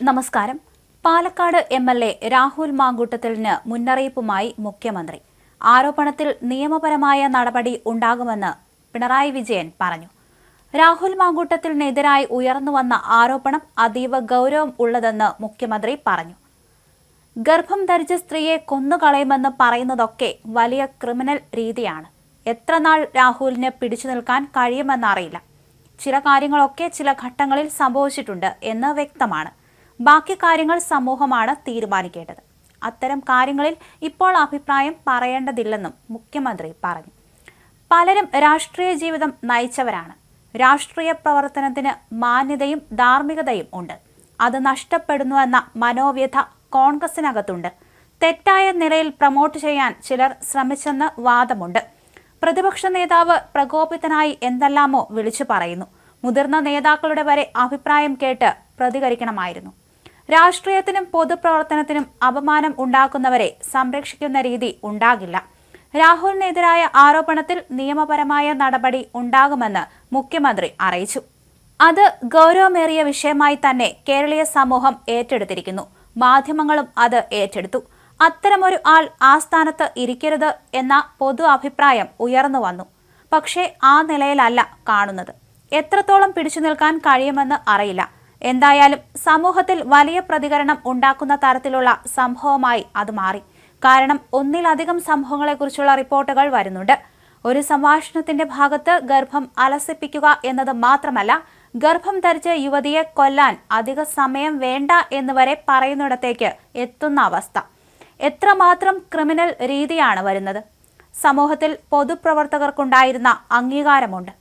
നമസ്കാരം. പാലക്കാട് എം.എൽ.എ. രാഹുൽ മാങ്കൂട്ടത്തിലിന് മുന്നറിയിപ്പുമായി മുഖ്യമന്ത്രി. ആരോപണത്തിൽ നിയമപരമായ നടപടി ഉണ്ടാകുമെന്ന് പിണറായി വിജയൻ പറഞ്ഞു. രാഹുൽ മാങ്കൂട്ടത്തിലിനെതിരായി ഉയർന്നുവന്ന ആരോപണം അതീവ ഗൗരവം ഉള്ളതെന്ന് മുഖ്യമന്ത്രി പറഞ്ഞു. ഗർഭം ധരിച്ച സ്ത്രീയെ കൊന്നുകളയുമെന്ന് പറയുന്നതൊക്കെ വലിയ ക്രിമിനൽ രീതിയാണ്. എത്ര നാൾ രാഹുലിന് പിടിച്ചു നിൽക്കാൻ കഴിയുമെന്നറിയില്ല. ചില കാര്യങ്ങളൊക്കെ ചില ഘട്ടങ്ങളിൽ സംഭവിച്ചിട്ടുണ്ട് എന്ന് വ്യക്തമാണ്. ബാക്കി കാര്യങ്ങൾ സമൂഹമാണ് തീരുമാനിക്കേണ്ടത്. അത്തരം കാര്യങ്ങളിൽ ഇപ്പോൾ അഭിപ്രായം പറയേണ്ടതില്ലെന്നും മുഖ്യമന്ത്രി പറഞ്ഞു. പലരും രാഷ്ട്രീയ ജീവിതം നയിച്ചവരാണ്. രാഷ്ട്രീയ പ്രവർത്തനത്തിന് മാന്യതയും ധാർമ്മികതയും ഉണ്ട്. അത് നഷ്ടപ്പെടുന്നുവെന്ന മനോവ്യഥ കോൺഗ്രസിനകത്തുണ്ട്. തെറ്റായ നിലയിൽ പ്രൊമോട്ട് ചെയ്യാൻ ചിലർ ശ്രമിച്ചെന്ന് വാദമുണ്ട്. പ്രതിപക്ഷ നേതാവ് പ്രകോപിതനായി എന്തെല്ലാമോ വിളിച്ചു പറയുന്നു. മുതിർന്ന നേതാക്കളുടെ വരെ അഭിപ്രായം കേട്ട് പ്രതികരിക്കണമായിരുന്നു. രാഷ്ട്രീയത്തിനും പൊതുപ്രവർത്തനത്തിനും അപമാനം ഉണ്ടാക്കുന്നവരെ സംരക്ഷിക്കുന്ന രീതി ഉണ്ടാകില്ല. രാഹുലിനെതിരായ ആരോപണത്തിൽ നിയമപരമായ നടപടി ഉണ്ടാകുമെന്ന് മുഖ്യമന്ത്രി അറിയിച്ചു. അത് ഗൗരവമേറിയ വിഷയമായി തന്നെ കേരളീയ സമൂഹം ഏറ്റെടുത്തിരിക്കുന്നു. മാധ്യമങ്ങളും അത് ഏറ്റെടുത്തു. അത്തരമൊരു ആൾ ആ സ്ഥാനത്ത് ഇരിക്കരുത് എന്ന പൊതു അഭിപ്രായം ഉയർന്നു വന്നു. പക്ഷേ ആ നിലയിലല്ല കാണുന്നത്. എത്രത്തോളം പിടിച്ചു നിൽക്കാൻ കഴിയുമെന്ന് അറിയില്ല. എന്തായാലും സമൂഹത്തിൽ വലിയ പ്രതികരണം ഉണ്ടാക്കുന്ന തരത്തിലുള്ള സംഭവമായി അത് മാറി. കാരണം ഒന്നിലധികം സംഭവങ്ങളെക്കുറിച്ചുള്ള റിപ്പോർട്ടുകൾ വരുന്നുണ്ട്. ഒരു സംഭാഷണത്തിന്റെ ഭാഗത്ത് ഗർഭം അലസിപ്പിക്കുക എന്നത് മാത്രമല്ല, ഗർഭം ധരിച്ച യുവതിയെ കൊല്ലാൻ അധിക സമയം വേണ്ട എന്നുവരെ പറയുന്നിടത്തേക്ക് എത്തുന്ന അവസ്ഥ. എത്രമാത്രം ക്രിമിനൽ രീതിയാണ് വരുന്നത്. സമൂഹത്തിൽ പൊതുപ്രവർത്തകർക്കുണ്ടായിരുന്ന അംഗീകാരമുണ്ട്.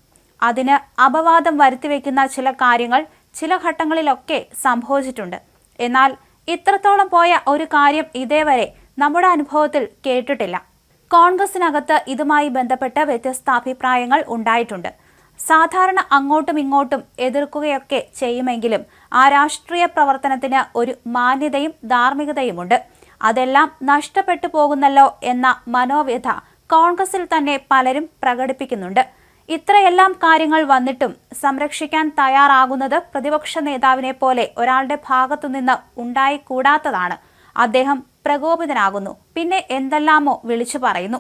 അതിന് അപവാദം വരുത്തിവെക്കുന്ന ചില കാര്യങ്ങൾ ചില ഘട്ടങ്ങളിലൊക്കെ സംഭവിച്ചിട്ടുണ്ട്. എന്നാൽ ഇത്രത്തോളം പോയ ഒരു കാര്യം ഇതേവരെ നമ്മുടെ അനുഭവത്തിൽ കേട്ടിട്ടില്ല. കോൺഗ്രസിനകത്ത് ഇതുമായി ബന്ധപ്പെട്ട് വ്യത്യസ്ത അഭിപ്രായങ്ങൾ ഉണ്ടായിട്ടുണ്ട്. സാധാരണ അങ്ങോട്ടും ഇങ്ങോട്ടും എതിർക്കുകയൊക്കെ ചെയ്യുമെങ്കിലും ആ രാഷ്ട്രീയ പ്രവർത്തനത്തിന് ഒരു മാന്യതയും ധാർമ്മികതയുമുണ്ട്. അതെല്ലാം നഷ്ടപ്പെട്ടു പോകുന്നല്ലോ എന്ന മനോവ്യഥ കോൺഗ്രസിൽ തന്നെ പലരും പ്രകടിപ്പിക്കുന്നുണ്ട്. ഇത്രയെല്ലാം കാര്യങ്ങൾ വന്നിട്ടും സംരക്ഷിക്കാൻ തയ്യാറാകുന്നത് പ്രതിപക്ഷ നേതാവിനെ പോലെ ഒരാളുടെ ഭാഗത്തുനിന്ന് ഉണ്ടായിക്കൂടാത്തതാണ്. അദ്ദേഹം പ്രകോപിതനാകുന്നു. പിന്നെ എന്തെല്ലാമോ വിളിച്ചു പറയുന്നു.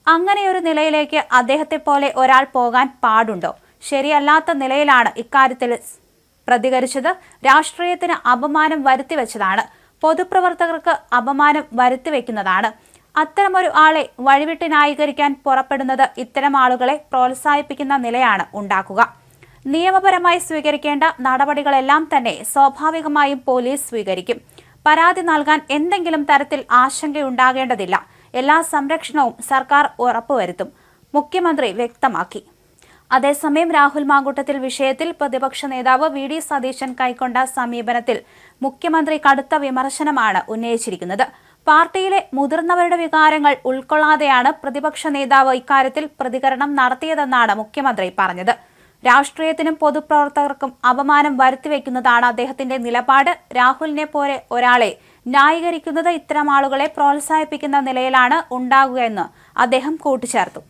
അങ്ങനെയൊരു നിലയിലേക്ക് അദ്ദേഹത്തെ പോലെ ഒരാൾ പോകാൻ പാടുണ്ടോ? ശരിയല്ലാത്ത നിലയിലാണ് ഇക്കാര്യത്തിൽ പ്രതികരിച്ചത്. രാഷ്ട്രീയത്തിന് അപമാനം വരുത്തിവെച്ചതാണ്. പൊതുപ്രവർത്തകർക്ക് അപമാനം വരുത്തിവെക്കുന്നതാണ്. അത്തരമൊരു ആളെ വഴിവിട്ട് ന്യായീകരിക്കാൻ പുറപ്പെടുന്നത് ഇത്തരം ആളുകളെ പ്രോത്സാഹിപ്പിക്കുന്ന നിലയാണ് ഉണ്ടാക്കുക. നിയമപരമായി സ്വീകരിക്കേണ്ട നടപടികളെല്ലാം തന്നെ സ്വാഭാവികമായും പോലീസ് സ്വീകരിക്കും. പരാതി നൽകാൻ എന്തെങ്കിലും തരത്തിൽ ആശങ്കയുണ്ടാകേണ്ടതില്ല. എല്ലാ സംരക്ഷണവും സർക്കാർ ഉറപ്പുവരുത്തും, മുഖ്യമന്ത്രി വ്യക്തമാക്കി. അതേസമയം രാഹുൽ മാങ്കൂട്ടത്തിൽ വിഷയത്തിൽ പ്രതിപക്ഷ നേതാവ് വി.ഡി. സതീശൻ കൈക്കൊണ്ട സമീപനത്തിൽ മുഖ്യമന്ത്രി കടുത്ത വിമർശനമാണ് ഉന്നയിച്ചിരിക്കുന്നത്. പാർട്ടിയിലെ മുതിർന്നവരുടെ വികാരങ്ങൾ ഉൾക്കൊള്ളാതെയാണ് പ്രതിപക്ഷ നേതാവ് ഇക്കാര്യത്തിൽ പ്രതികരണം നടത്തിയതെന്നാണ് മുഖ്യമന്ത്രി പറഞ്ഞത്. രാഷ്ട്രീയത്തിനും പൊതുപ്രവർത്തകർക്കും അപമാനം വരുത്തിവെക്കുന്നതാണ് അദ്ദേഹത്തിന്റെ നിലപാട്. രാഹുലിനെ പോലെ ഒരാളെ ന്യായീകരിക്കുന്നത് ഇത്തരം ആളുകളെ പ്രോത്സാഹിപ്പിക്കുന്ന നിലയിലാണ് ഉണ്ടാകുകയെന്ന് അദ്ദേഹം കൂട്ടിച്ചേർത്തു.